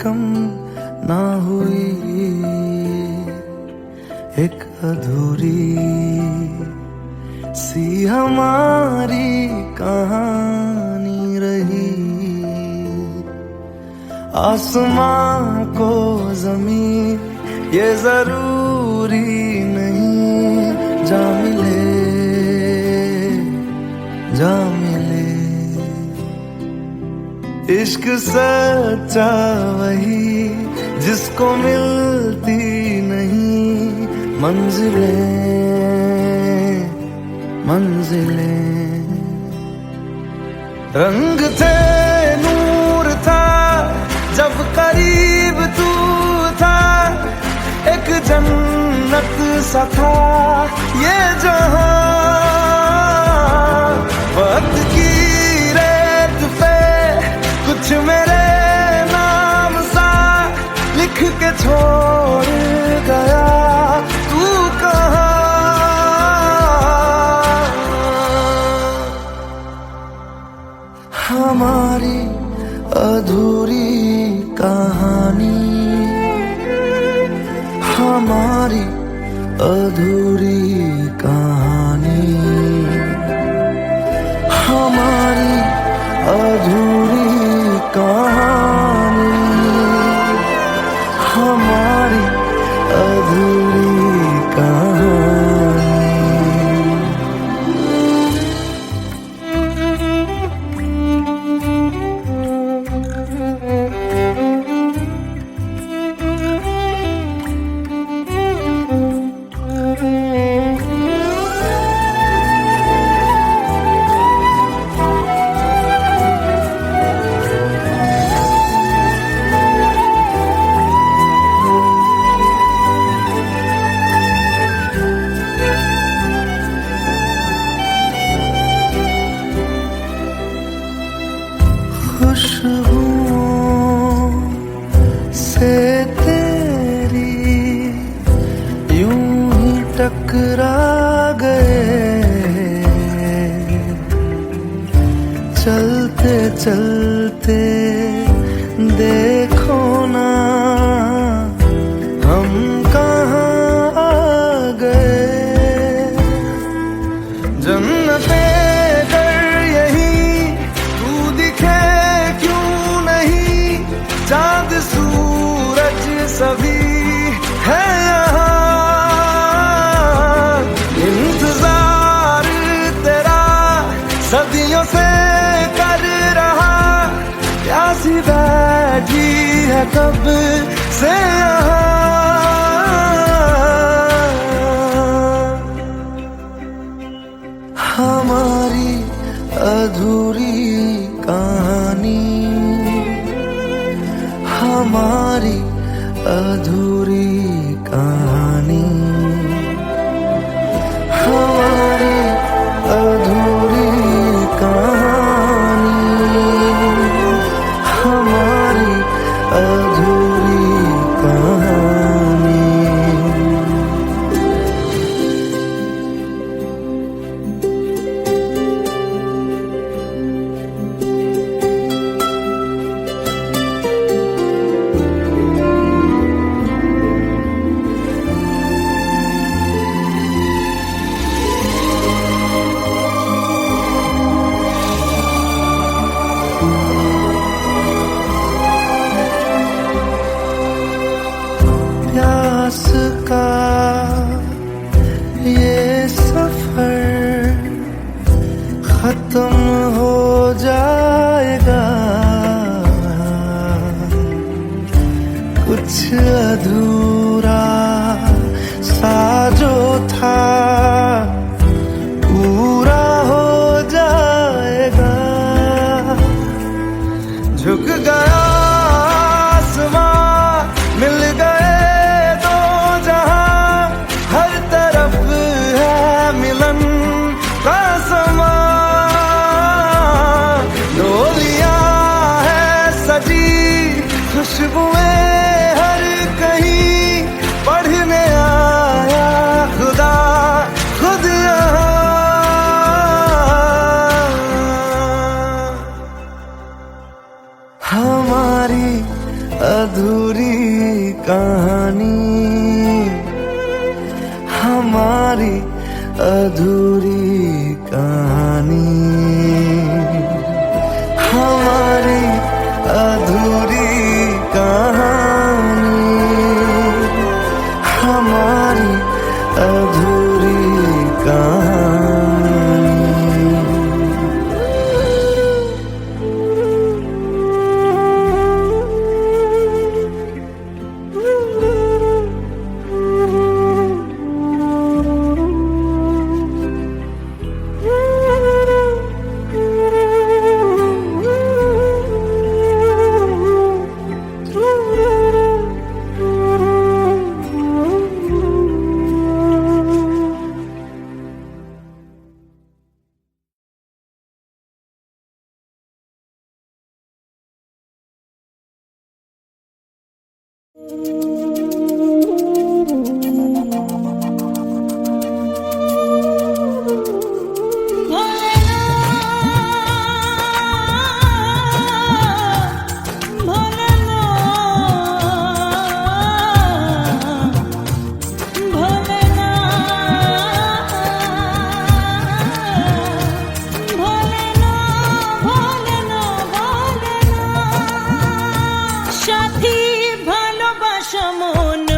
कम ना हुई, एक अधूरी सी हमारी कहानी रही। आसमां को ज़मीं ये जरूरी नहीं, जा मिले जा मिले। इश्क सच्चा वही जिसको मिलती नहीं मंजिलें मंजिलें। रंग थे नूर था जब करीब तू था, एक जन्नत सा था ये जहां। वक्त की रेत पे कुछ मेरे नाम सा लिख के छोड़ गया, तू कहाँ? हमारी अधूरी कहानी, हमारी अधूरी कहानी, हमारी अधूरी कहानी, हमारी अधूरी कहानी। खुशबुओं से तेरी यूं ही टकरा गए, चलते चलते देखो ना हम कहाँ आ गए। जन्नते चांद सूरज सभी है यहाँ, इंतजार तेरा सदियों से कर रहा, प्यासी बैठी है कब से यहाँ। हमारी अधूरी कहानी, हमारी अधूरी कहानी, हमारी अधूरी कहानी, हमारी अधूरी कहानी। प्यास का ये सफर खत्म हो जाएगा, कुछ अधूरा सा जो था पूरा हो जाएगा। झुक गया आसमां, मिल गए दो जहां, हर तरफ है मिलन का समा। डोलियां है सजी खुशबुएं हर कहीं, पढ़ने आया खुदा खुद यहाँ। हमारी अधूरी कहानी, हमारी अधूरी कहानी, हमारी अधूरी कहानी, हमारी अधूरी कहानी। সাথী ভালোবাসা মন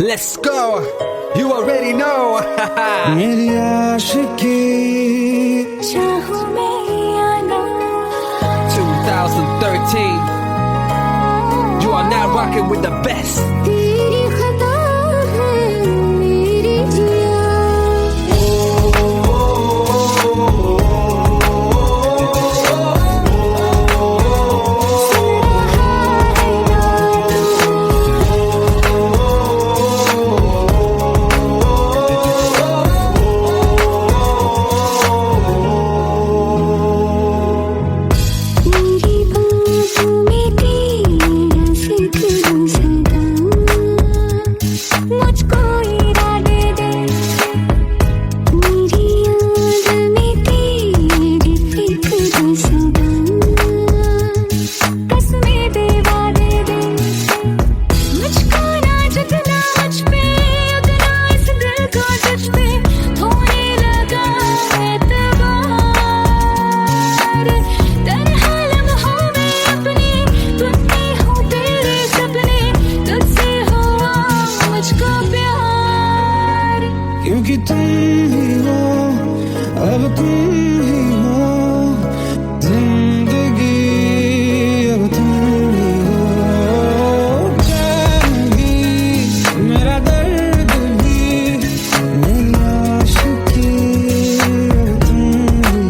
Let's go. You already know. मेरी आशिकी चाहूं मैं या ना 2013. You are now rocking with the best. तेरी खता है मेरी जिया मेरी बातों में तेरा जिक्र सदा मुझको इरादे दे मेरी याद में तेरी फिक्र सदा कसमें दे वादे दे मुझको ना जितना मुझ पे उतना इस दिल को तुझ पे होने लगा एतबार तन्हा लम्हों में अपने टूटते हो तेरे सपने तुझसे हुआ मुझको प्यार क्योंकि तुम ही हो अब तुम ही हो जिंदगी अब तुम ही हो चैन भी मेरा दर्द भी मेरी आशिकी अब तुम ही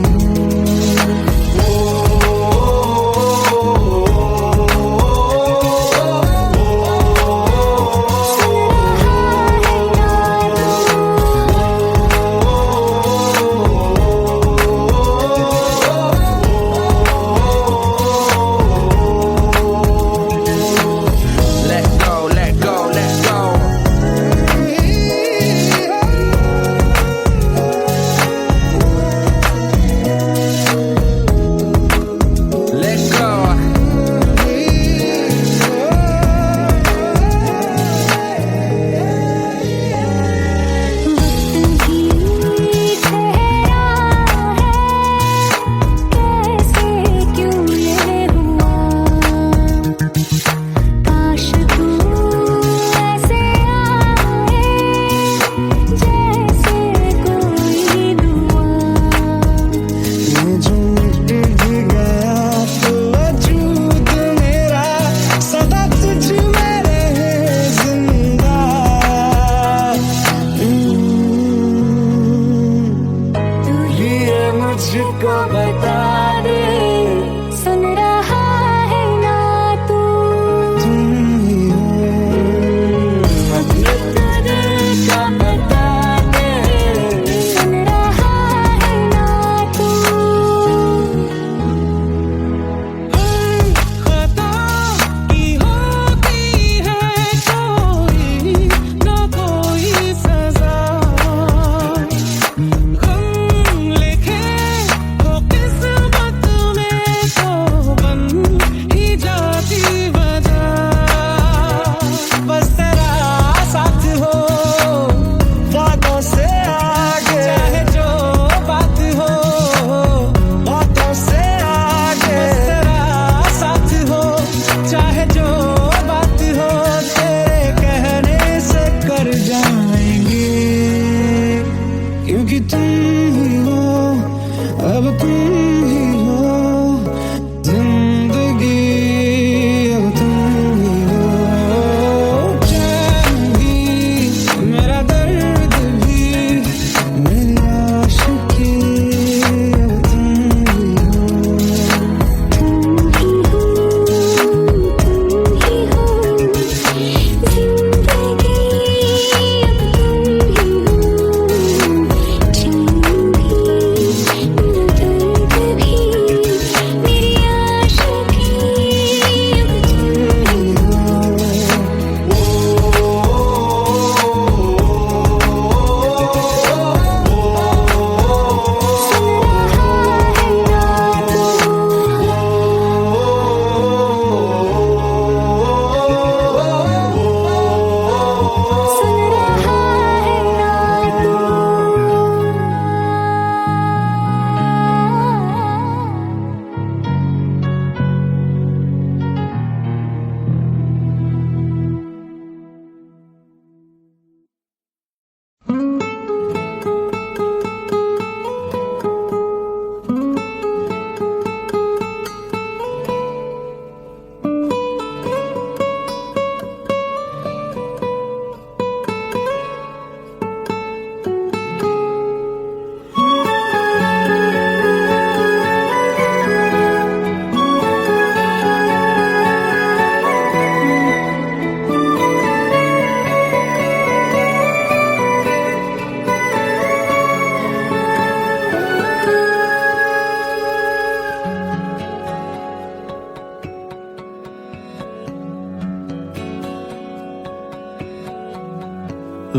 Let go, let go, let go. Let go. वक्त भी ठहरा है कैसे क्यों ये हुआ काश तू ऐसे आए जैसे कोई दुआ ये जो मिट भी गया तो वजूद मेरा सदा तुझ में रहे जिंदा तू ही ये मुझको बता दे सुन रहा है ना तू तुम ही हो ये तो दिल का बता दे सुन रहा है ना तू खता की होती है कोई न कोई सजा गम लिखे हो किस्मत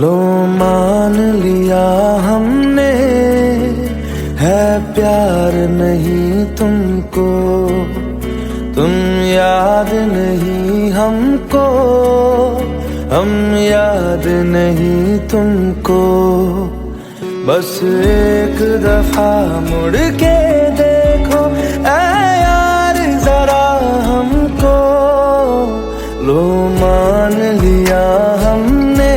लो मान लिया हमने, है प्यार नहीं तुमको, तुम याद नहीं हमको, हम याद नहीं तुमको। बस एक दफा मुड़ के देखो ऐ यार जरा हमको, लो मान लिया हमने,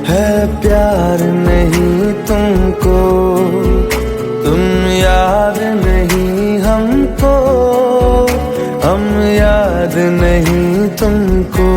है प्यार नहीं तुमको, तुम याद नहीं हमको, हम याद नहीं तुमको।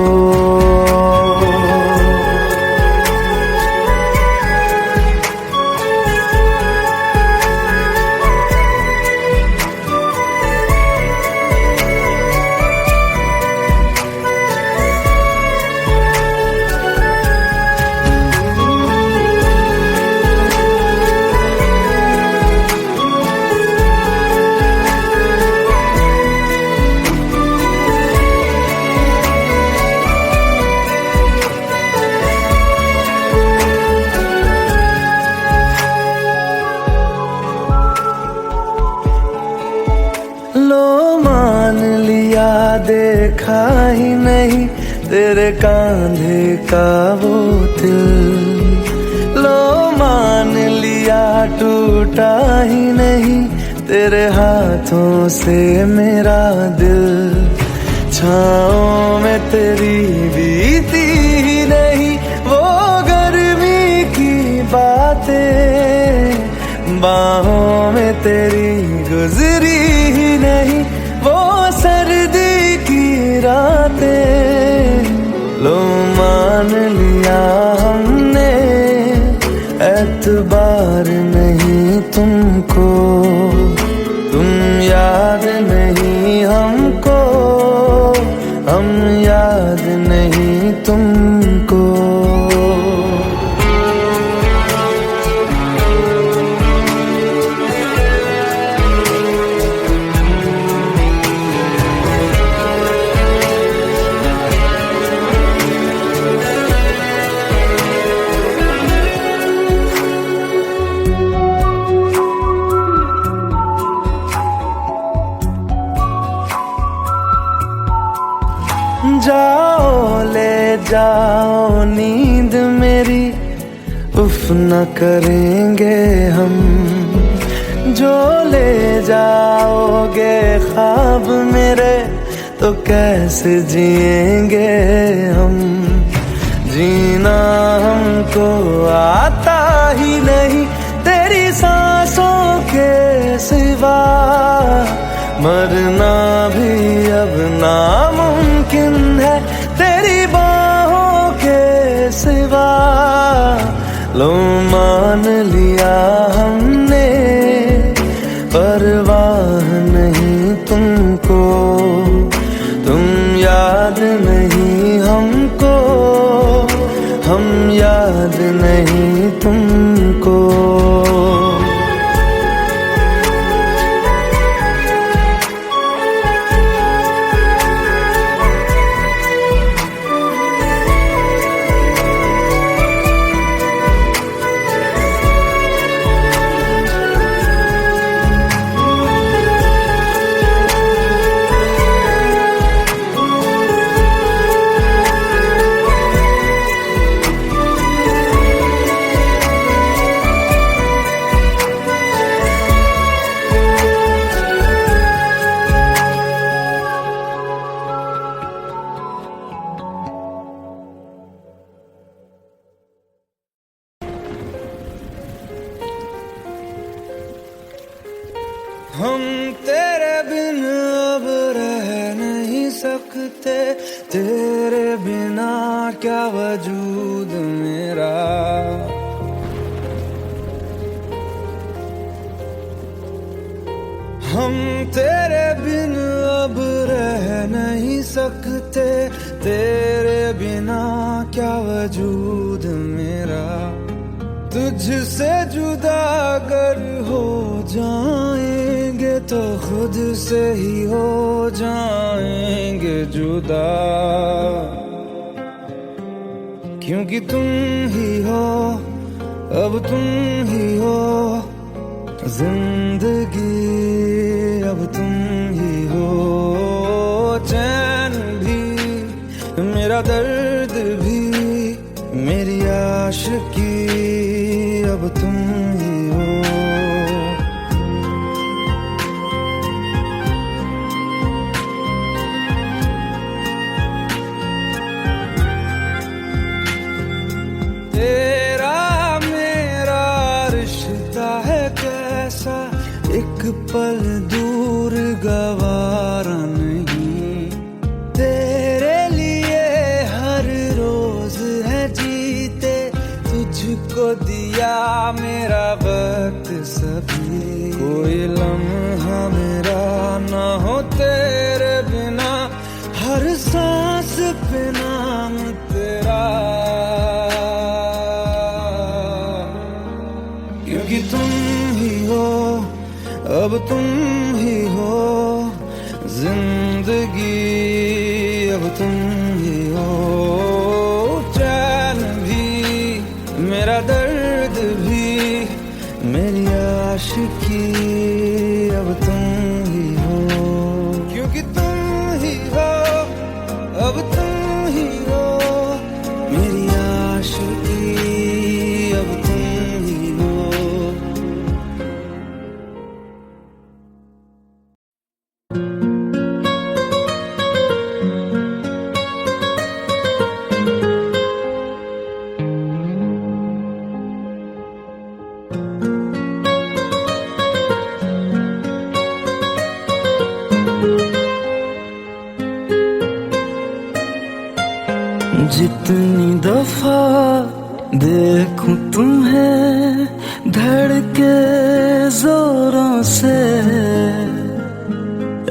लो मान लिया देखा ही नहीं तेरे कांधे का वो दिल, लो मान लिया टूटा ही नहीं तेरे हाथों से मेरा दिल। छाँव में तेरी बीती ही नहीं वो गर्मी की बातें, बाहों में तेरी गुजरी ही नहीं वो सर्दी की रातें। लो मान लिया हमने, एतबार नहीं तुमको, तुम याद नहीं हमको, हम याद नहीं तुमको। जाओ ले जाओ नींद मेरी, उफ न करेंगे हम, जो ले जाओगे ख्वाब मेरे तो कैसे जिएंगे हम। जीना हमको आता ही नहीं तेरी सांसों के सिवा, मरना भी अब नामुमकिन है तेरी बाहों के सिवा। लो मान लिया हमने, परवाह नहीं तुमको, तुम याद नहीं हमको, हम याद नहीं तुमको। हम तेरे बिन अब रह नहीं सकते, तेरे बिना क्या वजूद मेरा। हम तेरे बिन अब रह नहीं सकते, तेरे बिना क्या वजूद मेरा। तुझसे जुदा अगर हो जाएंगे तो खुद से ही हो जाएंगे जुदा। क्योंकि तुम ही हो, अब तुम ही हो जिंदगी, अब तुम ही हो चैन भी, मेरा दर्द भी, मेरी आशिकी, अब तुम ही हो। तेरा मेरा रिश्ता है कैसा, एक पल दूर गवारा नहीं, तेरे लिए हर रोज है जीते, तुझको दिया मेरा वक्त सभी, कोई लम्हा मेरा ना हो तेरे बिना, हर सांस पे नाम तेरा, क्योंकि तुम ही हो, अब तुम ही हो जिंदगी, अब तुम ही हो चैन भी, मेरा दर्द भी, मेरी आशिकी, अब तुम ही हो। क्योंकि तुम ही हो, अब तुम ही हो मेरी आशिकी, अब तुम ही हो। जितनी दफा देखूं तुम्हें धड़के जोरों से,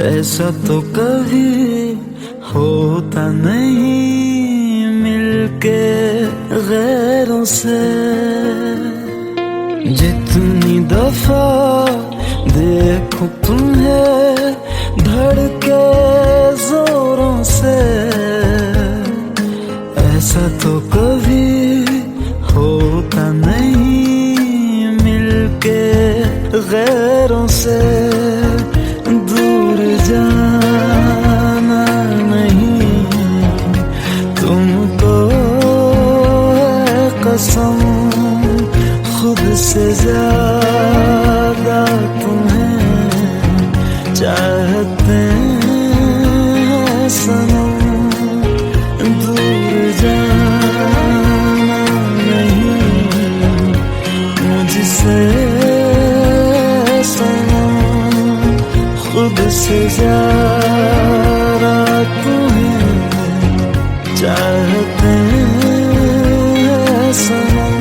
ऐसा तो कभी होता नहीं मिलके गैरों से। जितनी दफा देखूं तुम्हें धड़के जोरों से, ऐसा तो कभी होता नहीं मिलके गैरों से। दूर जाना नहीं तुमको है कसम, खुद से ज्यादा तुम्हें चाहते हैं सनम। दूर जाना नहीं मुझसे सनम, खुद से ज्यादा तुम्हें चाहते हैं सनम।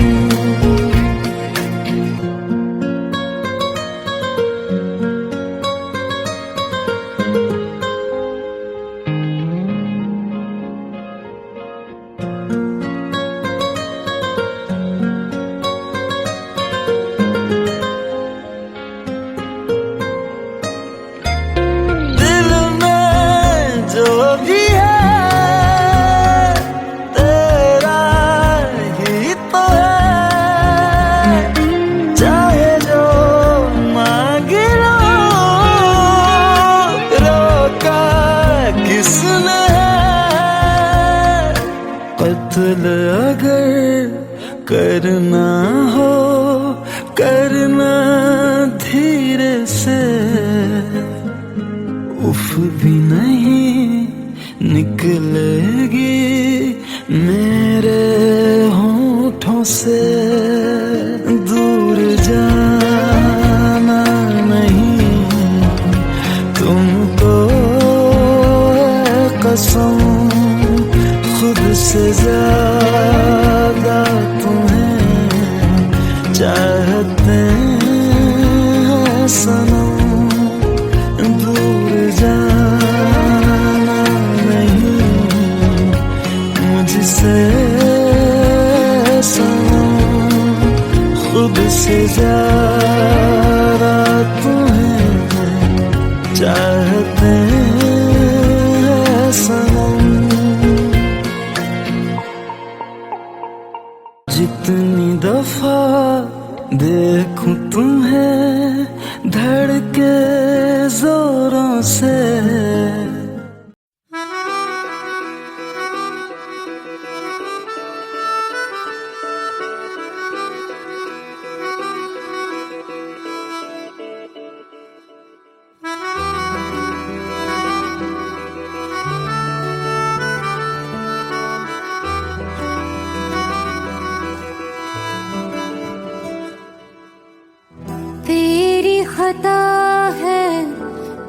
कत्ल अगर करना हो करना धीरे से, उफ भी नहीं निकलेगी मेरे होठों से। दूर जाना नहीं तुमको है कसम, खुद से ज्यादा तुम्हें धड़के जोरों से। तेरी खता है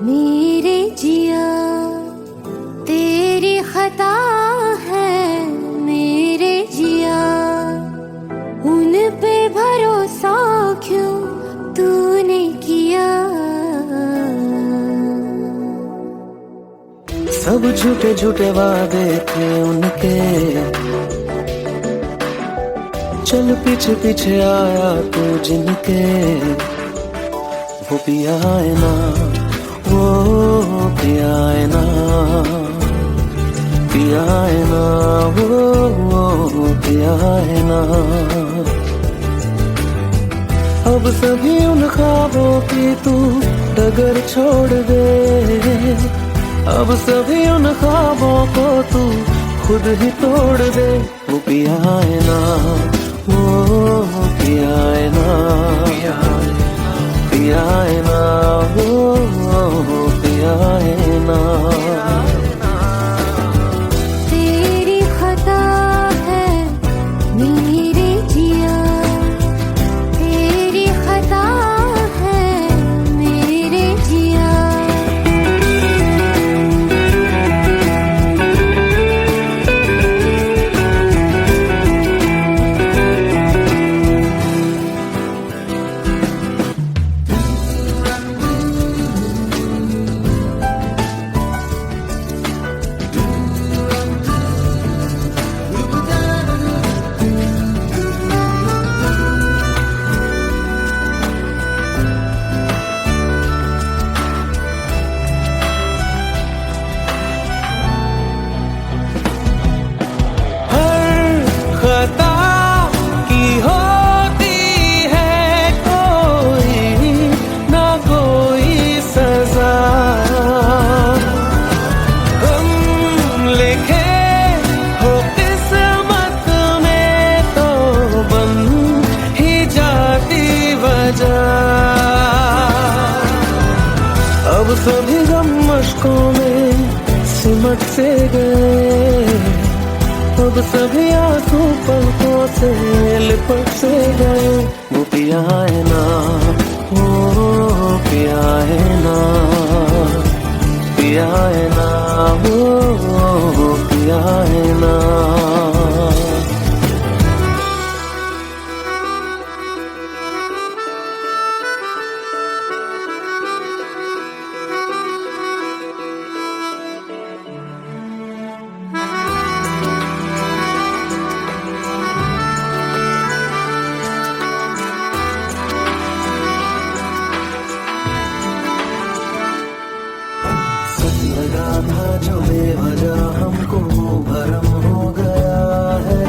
मेरे जिया, तेरी खता है मेरे जिया, उन पे भरोसा क्यों तूने किया। सब झूठे झूठे वादे थे उनके, चल पीछे पीछे आया तू जिनके। वो पिया है ना, वो पिया है ना, पिया है ना, वो पिया है ना। अब सभी उन ख्वाबों की तू डगर छोड़ दे, अब सभी उन ख्वाबों को तू खुद ही तोड़ दे। वो पिया है ना, वो पिया है ना, पिया है ना, वो पिया है ना। तेरी खता है मेरे जिया, तेरी खता है मेरे जिया। खता की होती है कोई ना कोई सजा, हम लिखे हो किस्मत में तो बन ही जाती वजह। अब सभी गम मशकों में सिमट से गए, अब सभी आंसू पलकों से लिपट से गए। वो पिया है ना, वो पिया है ना, पिया है ना, वो पिया है ना। लगा था जो बेवजह हमको भरम हो गया है,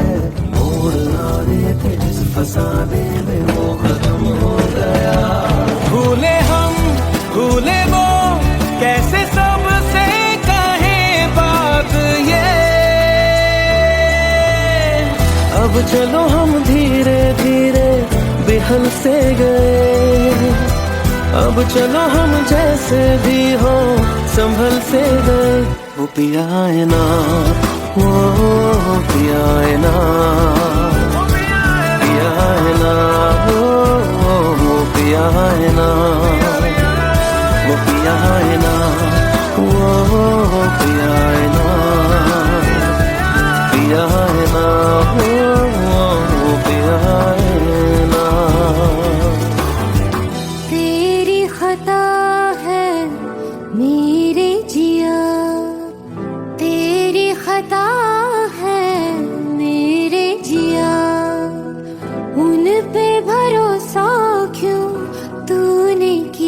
मोड़ आने थे जिस फसाने में वो खत्म हो गया। भूले हम भूले वो कैसे सबसे कहे बात ये, अब चलो हम धीरे धीरे बिहल से गए, अब चलो हम जैसे भी हो संभल से गए। वो पिया है ना, वो पिया है ना, पिया है ना, वो पिया है ना, वो पिया है ना, वो पिया है ना, पिया है ना, वो पिया है ना। तेरी खता है मेरे जिया, तेरी खता है मेरे जिया, उन पे भरोसा क्यों तूने किया।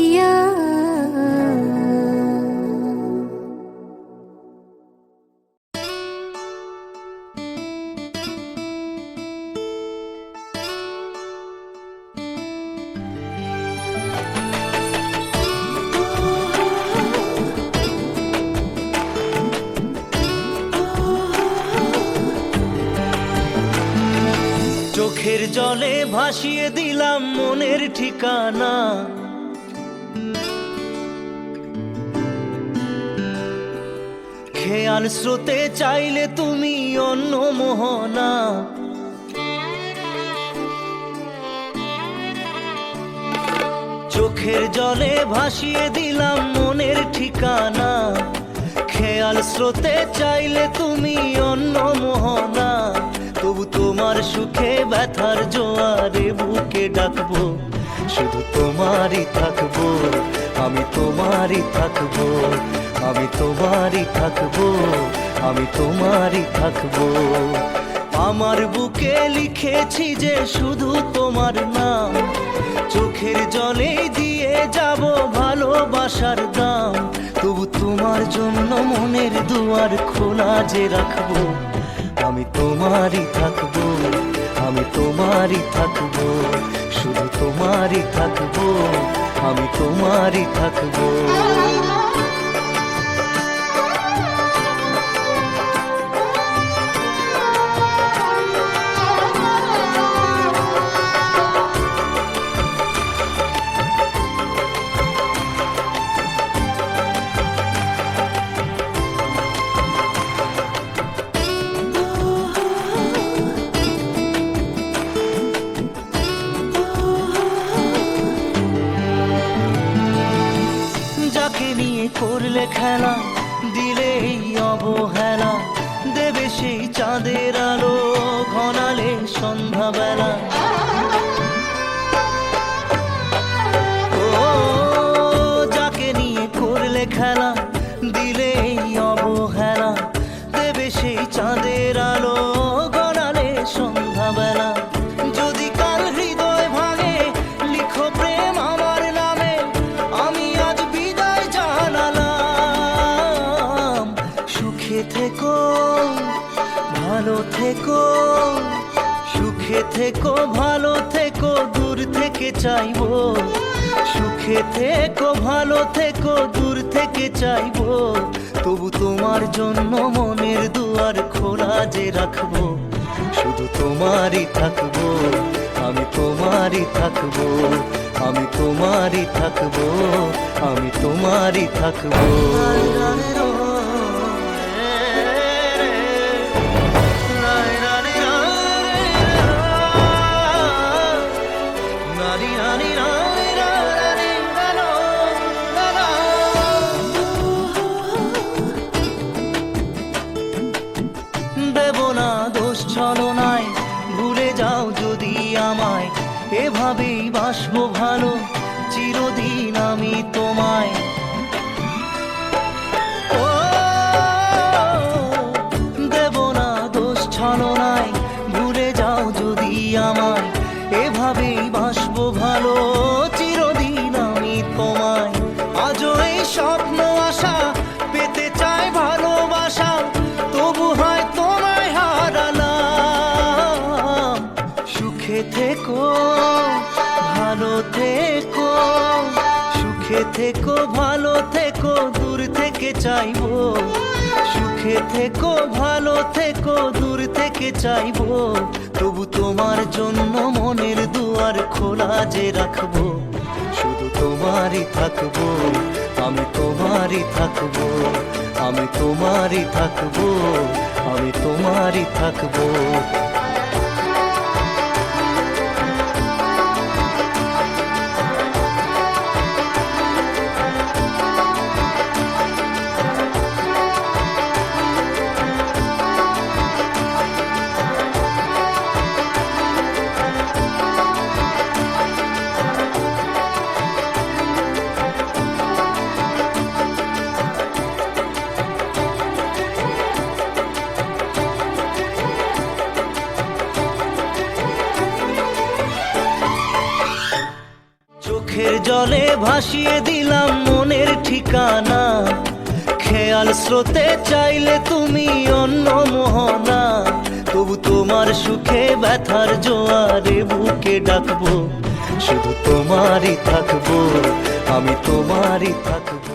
চোখের জলে ভাসিয়ে দিলাম মনের ঠিকানা, খেয়াল স্রোতে চাইলে তুমি অন্য মোহনা। চোখের জলে ভাসিয়ে দিলাম মনের ঠিকানা, খেয়াল স্রোতে চাইলে তুমি অন্য মোহনা। তবু তোমার সুখে ব্যথার জোয়ারে বুকে ডাকবো, শুধু তোমারই থাকবো, আমি তোমারই থাকবো, আমি তোমারই থাকবো, আমি তোমারই থাকবো। আমার বুকে লিখেছি যে শুধু তোমার নাম, চোখের জলে দিয়ে যাব ভালোবাসার দাম। তবু তোমার জন্য মনের দুয়ার খোলা যে রাখবো, আমি তোমারই থাকবো, আমি তোমারই থাকবো, শুধু তোমারই থাকবো, আমি তোমারই থাকবো। যাকে নিয়ে করলে খেলা, দিলে এই অবহেলা, দেবে সেই চাঁদের আলো ঘনালে সন্ধ্যাবেলা। ও যাকে নিয়ে করলে খেলা, দিলে এই অবহেলা, দেবে সেই চাঁদের আলো ঘনালে সন্ধ্যাবেলা। যদি কাল হৃদয় ভাঙে লিখো প্রেম আমার নামে, আমি আজ বিদায় জানালাম। সুখে থেকো, ভালো থেকো, সুখে থেকো, ভালো থেকো, দূর থেকে চাইবো। সুখে থেকো, ভালো থেকো, দূর থেকে চাইবো। তবু তোমার জন্য মনের দুয়ার খোলা যে রাখবো, শুধু তোমারই থাকবো, আমি তোমারই থাকবো, আমি তোমারই থাকবো, আমি তোমারই থাকবো। দেব না দোষ ছলনায়, ভুলে যাও যদি আমায়, এভাবেই বাসবো ভালো চিরদিন আমি তোমায়। ও দেব না দোষ ছলনায়, ভুলে যাও যদি আমায়, এভাবেই বাসবো ভালো চিরদিন আমি তোমায়। আজও এই স্বপ্ন আশা পেতে চাই ভালোবাসা, তবু হয় তোমায় হারালাম। সুখে থেকো, ভালো থেকো, সুখে থেকো, ভালো থেকো, দূর থেকে চাইবো। সুখে থেকো, ভালো থেকো, দূর থেকে চাইবো। তবু তোমার জন্য মনের দুয়ার খোলা যে রাখবো, শুধু তোমারই থাকবো, আমি তোমারই থাকবো, আমি তোমারই থাকবো, আমি তোমারই থাকবো। চোখের জলে ভাসিয়ে দিলাম মনের ঠিকানা, খেয়াল স্রোতে চাইলে তুমি অন্য মোহনা। তবু তোমার সুখে ব্যথার জোয়ারে বুকে ডাকবো, শুধু তোমারই থাকবো, আমি তোমারই থাকবো।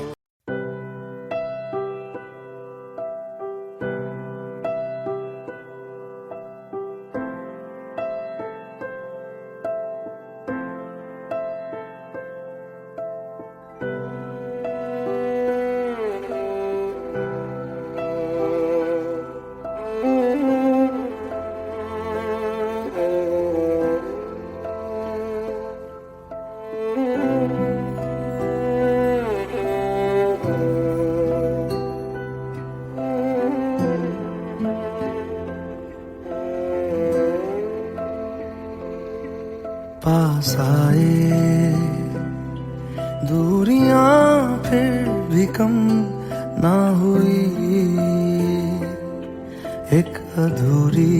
दूरियां फिर भी कम ना हुई, एक अधूरी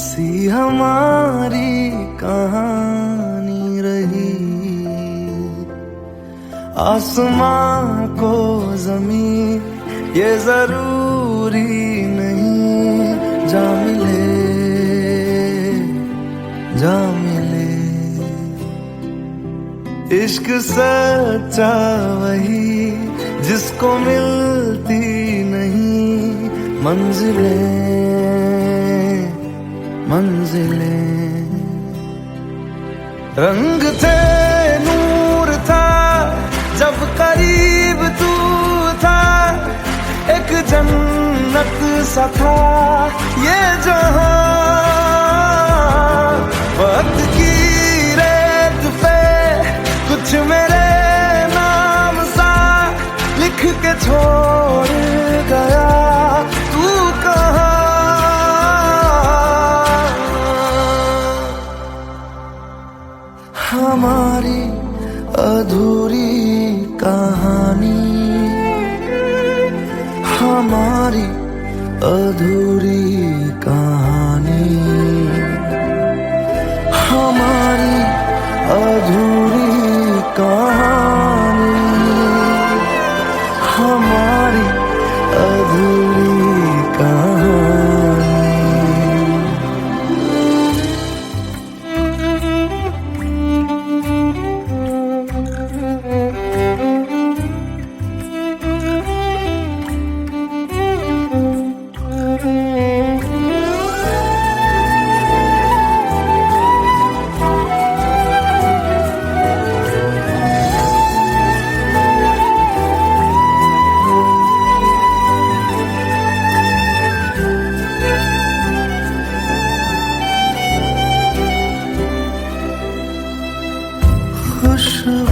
सी हमारी कहानी रही। आसमां को जमीन ये जरूरी नहीं, जा मिले जा मिले। इश्क सच्चा वही जिसको मिलती नहीं मंजिलें मंजिलें। रंग थे नूर था जब करीब तू था, एक जन्नत सा था ये जहां। वक्त की रेत पे कुछ मेरे नाम सा लिख के छोड़ गया, तू कहाँ। हमारी अधूरी कहानी, हमारी अधूरी कहानी, हमारी अधूरी कहानी, हमारी अधूरी कहानी।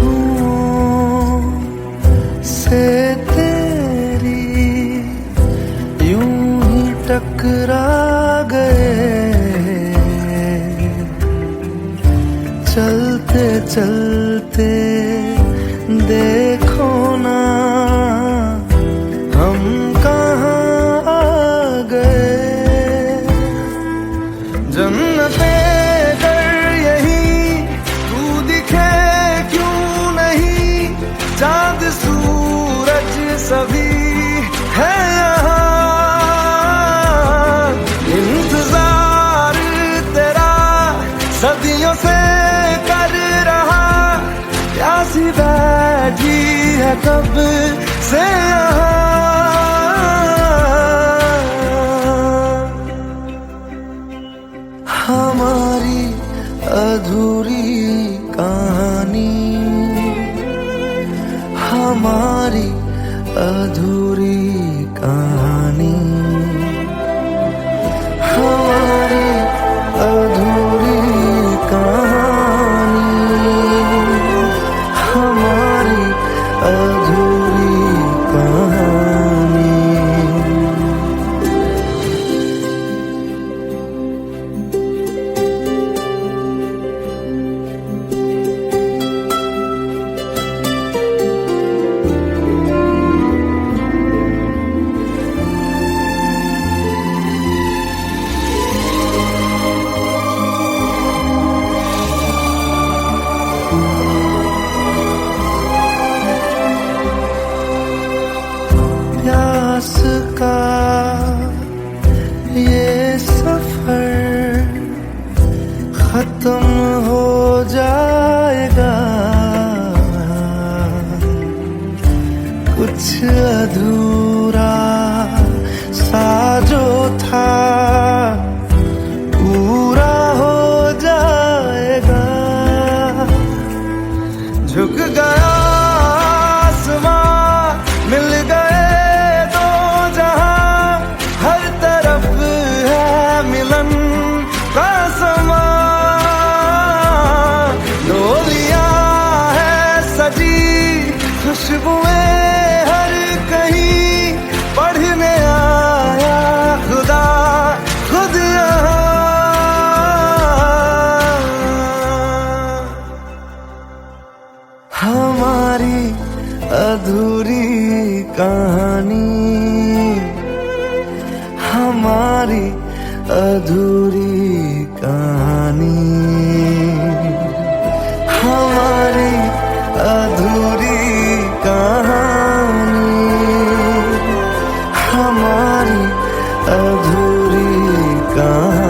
खुशबुओं से तेरी यूं ही टकरा गए, चलते चलते देखो ना हम कहाँ आ गए। जन्नते चांद सूरज सभी है यहाँ, इंतजार तेरा सदियों से कर रहा, प्यासी बैठी है कब से यहाँ। हमारी अधूरी कहानी, हमारी अधूरी कहानी, हमारी अधूरी कहानी, हमारी अधूरी कहानी। प्यास का ये सफर खत्म हो जाएगा, कुछ अधूरा सा जो था पूरा हो जाएगा। झुक गया आसमां, मिल गए दो जहां, हर तरफ है मिलन का समा। डोलियां है सजी खुशबुएं हर कहीं, पढ़ने आया खुदा खुद यहाँ। हमारी अधूरी कहानी, हमारी अधूरी कहानी, हमारी अधूरी कहानी, हमारी अधूरी कहानी।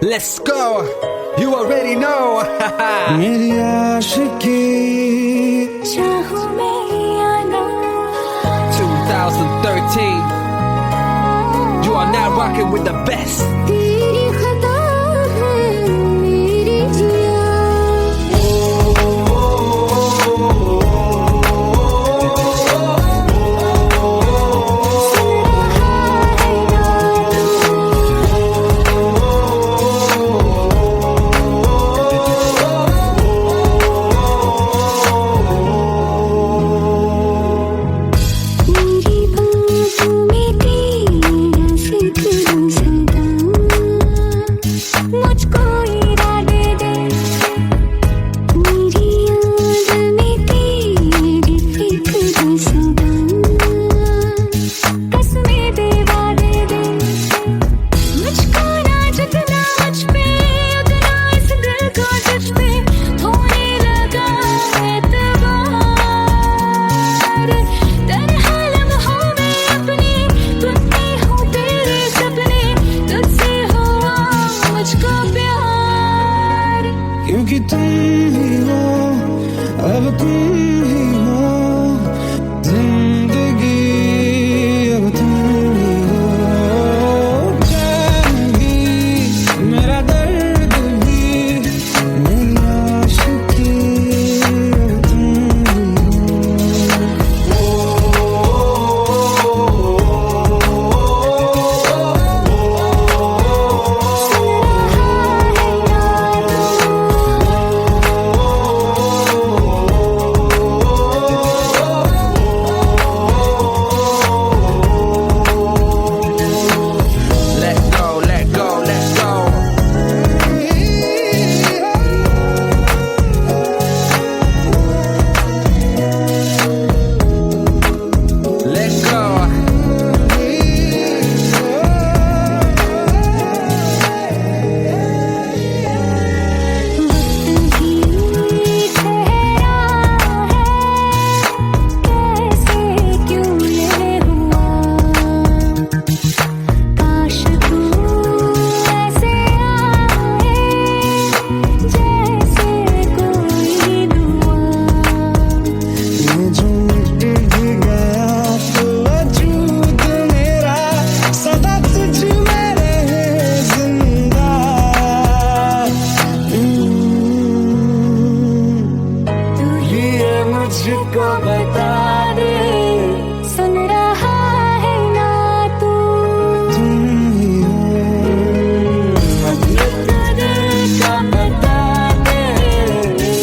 Let's go. You already know. मेरी आशिकी चाहूं मैं या ना 2013. You are now rocking with the best. तेरी खता है मेरी जिया मेरी बातों में तेरा जिक्र सदा मुझको इरादे दे मेरी याद में तेरी फिक्र सदा कसमें दे वादे दे मुझको ना जितना मुझ पे उतना इस दिल को तुझ पे होने लगा एतबार तन्हा लम्हों में अपने तुम ही हो तेरे सपने तुझसे हुआ मुझको प्यार क्योंकि तुम ही हो अब तुम ही हो जिंदगी अब तुम ही हो चैन भी मेरा दर्द भी मेरी आशिकी अब तुम ही Let go, let go, let go. Let go. वक्त भी ठहरा है कैसे क्यों ये हुआ काश तू ऐसे आए जैसे कोई दुआ ये जो मिट भी गया तो वजूद मेरा सदा तुझ में रहे जिंदा तू ये मुझको बता दे सुन रहा है ना तू तुम ही हो ये तो दिल का बता दे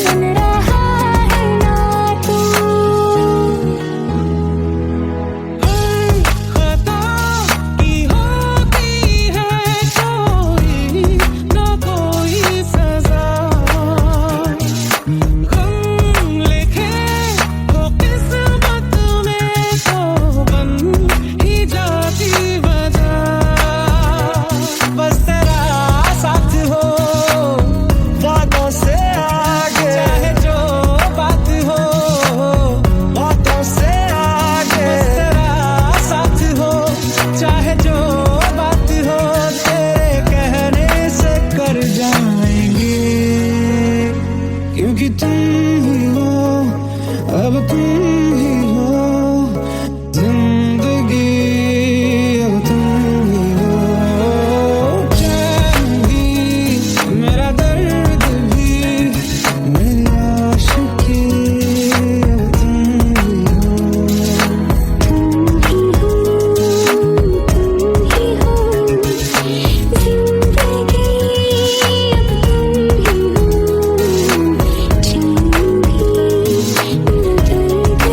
सुन रहा है ना तू खता की होती है कोई ना कोई सजा गम लिखे हो किस्मत में तो बन ही जाती वजह बस तेरा साथ हो वादों से आगे चाहे जो बात हो बातों से आगे बस तेरा साथ हो चाहे जो बात हो तेरे कहने से कर जाएंगे क्योंकि तुम ही हो अब तुम ही हो जिंदगी अब तुम ही हो चैन भी मेरा दर्द भी मेरी आशिकी अब तुम ही हो तुम ही हो जिंदगी अब तुम ही हो चैन भी मेरा दर्द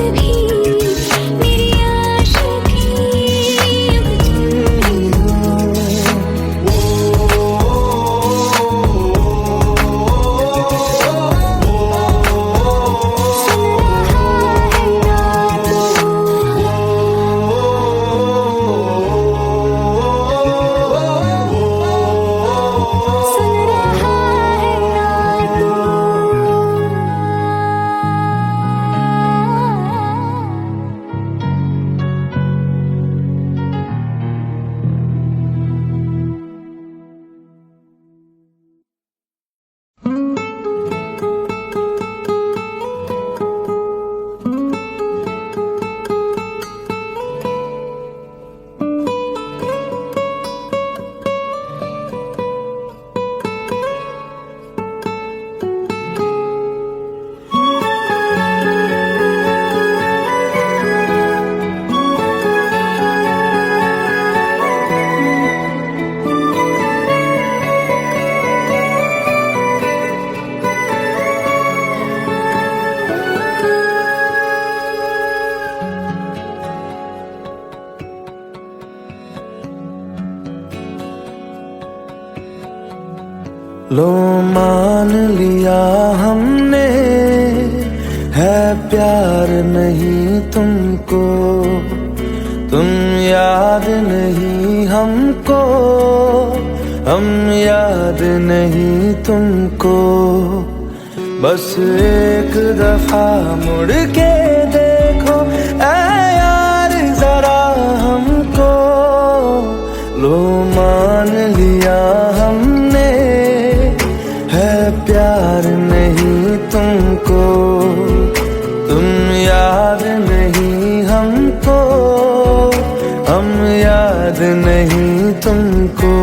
लो मान लिया हमने, है प्यार नहीं तुमको, तुम याद नहीं हमको, हम याद नहीं तुमको। बस एक दफा मुड़ के देखो ऐ यार जरा हमको, लो मान लिया हमने, है प्यार नहीं तुमको, तुम याद नहीं हमको, हम याद नहीं तुमको।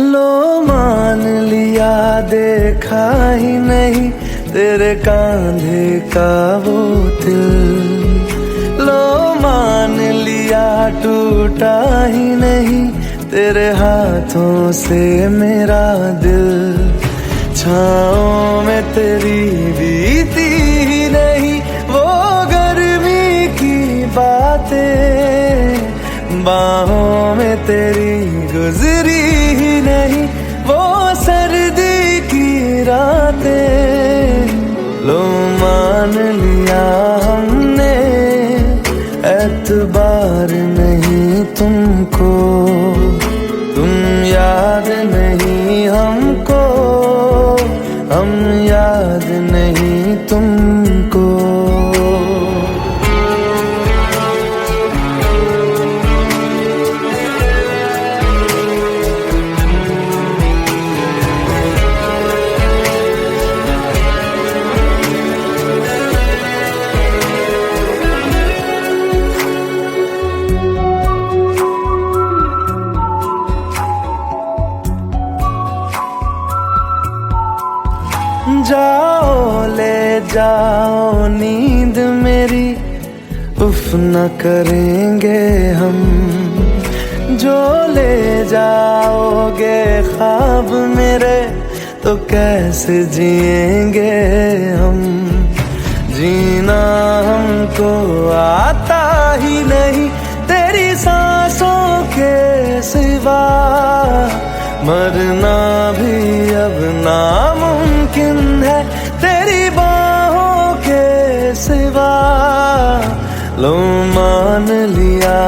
लो मान लिया देखा ही नहीं तेरे कांधे का वो दिल, लो मान लिया टूटा ही नहीं तेरे हाथों से मेरा दिल। छाँव में तेरी बीती ही नहीं वो गर्मी की बातें, बाहों में तेरी गुजरी ही नहीं वो सर्दी की रातें। लो मान लिया हमने, एतबार नहीं तुमको, तुम याद नहीं हमको, हम याद नहीं तुमको। जाओ ले जाओ नींद मेरी, उफ न करेंगे हम, जो ले जाओगे ख्वाब मेरे तो कैसे जिएंगे हम। जीना हमको आता ही नहीं तेरी सांसों के सिवा, मरना भी अब नामुमकिन है तेरी बाहों के सिवा। लो मान लिया